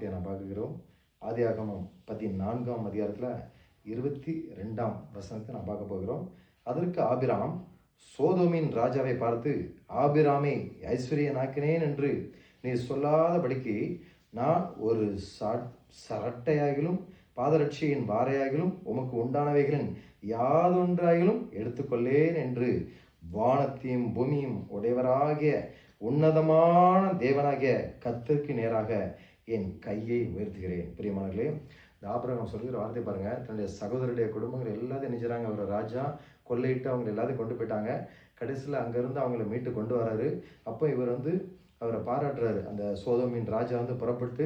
வார்த்தையை நான் பார்க்கிறோம். ஆதியாகமம் 14ஆம் அதிகாரத்தில் 22ஆம் வசனத்தை நான் பார்க்க போகிறோம். அதற்கு ஆபிராம் சோதோமின் ராஜாவை பார்த்து, ஆபிராமே, ஐஸ்வர்யனாக்கினேன் என்று நீ சொல்லாதபடிக்கு நான் ஒரு சரட்டையாகிலும் பாதரட்சியின் வாரையாகிலும் உமக்கு உண்டானவைகளின் யாதொன்றாகிலும் எடுத்துக்கொள்ளேன் என்று வானத்தையும் பூமியும் உடையவராகிய உன்னதமான தேவனாகிய கர்த்தருக்கு நேராக என் கையை உயர்த்துகிறேன். பிரியமானவர்களே, இந்த ஆபிரகாம் சொல்கிற வார்த்தை பாருங்க. தன்னுடைய சகோதரருடைய குடும்பங்கள் எல்லாத்தையும் நினைச்சாங்க. அவர் ராஜா கொள்ளையிட்டு அவங்க எல்லாத்தையும் கொண்டு போயிட்டாங்க. கடைசியில் அங்கேருந்து அவங்கள மீட்டு கொண்டு வராரு. அப்போ இவர் அவரை பாராட்டுறாரு. அந்த சோதோமின் ராஜா புறப்பட்டு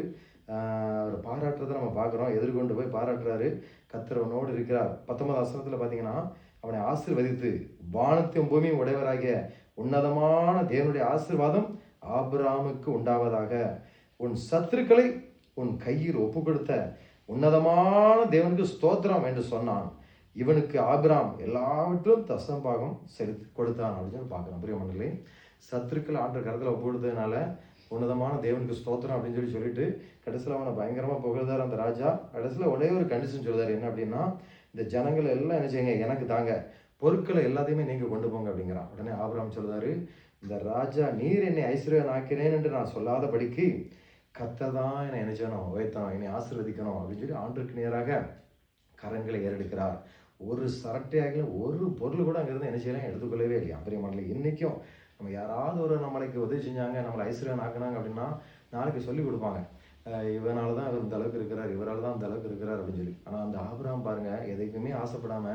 அவர் பாராட்டுறதை நம்ம பார்க்குறோம். எதிர்கொண்டு போய் பாராட்டுறாரு. கர்த்தர் அவனோடு இருக்கிறார். 19ஆம் வசனத்தில் பார்த்தீங்கன்னா, அவனை ஆசீர்வதித்து வானத்தையும் பூமியும் உடையவராகிய உன்னதமான தேவனுடைய ஆசீர்வாதம் ஆபிரகாமுக்கு உண்டாவதாக, உன் சத்துருக்களை உன் கையில் ஒப்பு கொடுத்த உன்னதமான தேவனுக்கு ஸ்தோத்திரம் என்று சொன்னான். இவனுக்கு ஆபிரகாம் எல்லாவற்றும் தசம்பாகம் செலுத்தி கொடுத்தான் அப்படின்னு பார்க்குறோம். பிரியமானவர்களே, சத்துருக்கள் ஆண்டு கருத்தில் ஒப்பு கொடுத்ததுனால உன்னதமான தேவனுக்கு ஸ்தோத்திரம் அப்படின்னு சொல்லிட்டு கடைசியில் அவனை பயங்கரமாக புகழ்ந்தார் அந்த ராஜா. கடைசியில் ஒரே ஒரு கண்டிஷன் சொல்றாரு. என்ன அப்படின்னா, இந்த ஜனங்கள் எல்லாம் என்ன செய்யுங்க, எனக்கு தாங்க, பொருட்களை எல்லாத்தையுமே நீங்கள் கொண்டு போங்க அப்படிங்கிறான். உடனே ஆபிரகாம் சொல்றாரு, இந்த ராஜா, நீர் என்னை ஐஸ்வர்யன் ஆக்கிறேன் என்று நான் சொல்லாதபடிக்கு கர்த்தர் தான் என்னை என்ன செய்யணும், உயர்த்தணும், என்னை ஆசீர்வதிக்கணும் அப்படின்னு சொல்லி ஆண்டுக்கு நேராக கரங்களை ஏறெடுக்கிறார். ஒரு சரட்டையாக ஒரு பொருள் கூட அங்கிருந்து என்ன செய்யலாம் எடுத்துக்கொள்ளவே இல்லையா. பிரியமானவர்களே, இன்னைக்கும் நம்ம யாராவது ஒரு நம்மளுக்கு உதவி செஞ்சாங்க, நம்மளை ஐஸ்வர்யன் ஆக்கினாங்க அப்படின்னா நாளைக்கு சொல்லி கொடுப்பாங்க, இவனால தான் இவர் இந்த அளவுக்கு இருக்கிறார், இவரால் தான் இந்த அளவுக்கு இருக்கிறார் அப்படின்னு சொல்லி. ஆனால் அந்த ஆபிரகாம் பாருங்க, எதைக்குமே ஆசைப்படாம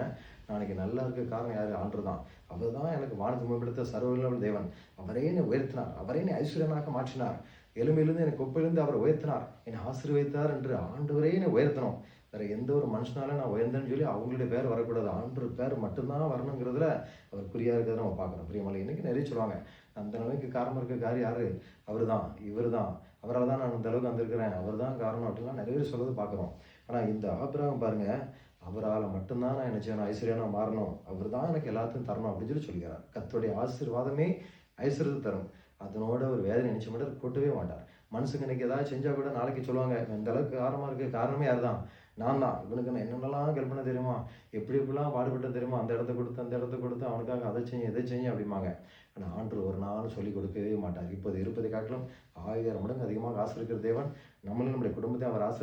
நாளைக்கு நல்லா இருக்க காரணம் யாரு? ஆண்டு தான். அவர் தான் எனக்கு வானத்தை மேம்படுத்த சர்வவல்லமை தேவன். அவரே என்னை உயர்த்தினார், அவரே என்னை ஐஸ்வர்யனாக மாற்றினார், எலும்பிலிருந்து எனக்கு கொப்பிலிருந்து அவர் உயர்த்தினார், என்னை ஆசீர்வதித்தார் என்று ஆண்டவரே என்னை உயர்த்தணும். வேற எந்த ஒரு மனுஷனால நான் உயர்ந்தேன்னு சொல்லி அவங்களுடைய பேர் வரக்கூடாது, ஆண்டு பேர் மட்டும்தான் வரணுங்கிறதுல அவர் குறியா இருக்கிறத நம்ம பார்க்கணும். பிரியமலை, இன்னைக்கு நிறைய சொல்லுவாங்க, அந்த நிலைமைக்கு காரணம் இருக்க காரியம் யாரு? அவர் தான், இவர் தான், அவரால் தான் நான் அந்த அளவுக்கு வந்திருக்கிறேன், அவர் தான் காரணம் அப்படின்லாம் நிறைய பேர் சொல்றது பார்க்குறோம். ஆனால் இந்த ஆபிரகாம் பாருங்க, அவரால் மட்டும்தான் நான் என்ன செய்யணும், ஐஸ்வர்யனா மாறணும், அவர் தான் எனக்கு எல்லாத்தையும் தரணும் அப்படின்னு சொல்லிக்கிறார். கர்த்தருடைய ஆசீர்வாதமே ஐஸ்வர்யத்தை தரும். அதனோட ஒரு வேதனை நினைச்ச மட்டும் கூட்டவே மாட்டார். மனுஷங்க இன்னைக்கு ஏதாவது செஞ்சா கூட நாளைக்கு சொல்லுவாங்க, இந்த அளவுக்கு காரணமா இருக்க காரணமே யார் தான்? நான் தான். இவனுக்கு நான் என்னென்னலாம் கல்பனை தெரியுமா, எப்படி எப்படிலாம் பாடுபட்ட தெரியுமா, அந்த இடத்த கொடுத்து அவனுக்காக அதை செய்ய எதை செய்ய அப்படிம்பாங்க. ஆனால் ஆண்டு ஒரு நாள் சொல்லிக் கொடுக்கவே மாட்டார். இப்போது இருப்பதை காட்டிலும் 1000 மடங்கு அதிகமாக ஆசை இருக்கிற தேவன் நம்மளும் நம்முடைய குடும்பத்தை அவர் ஆசை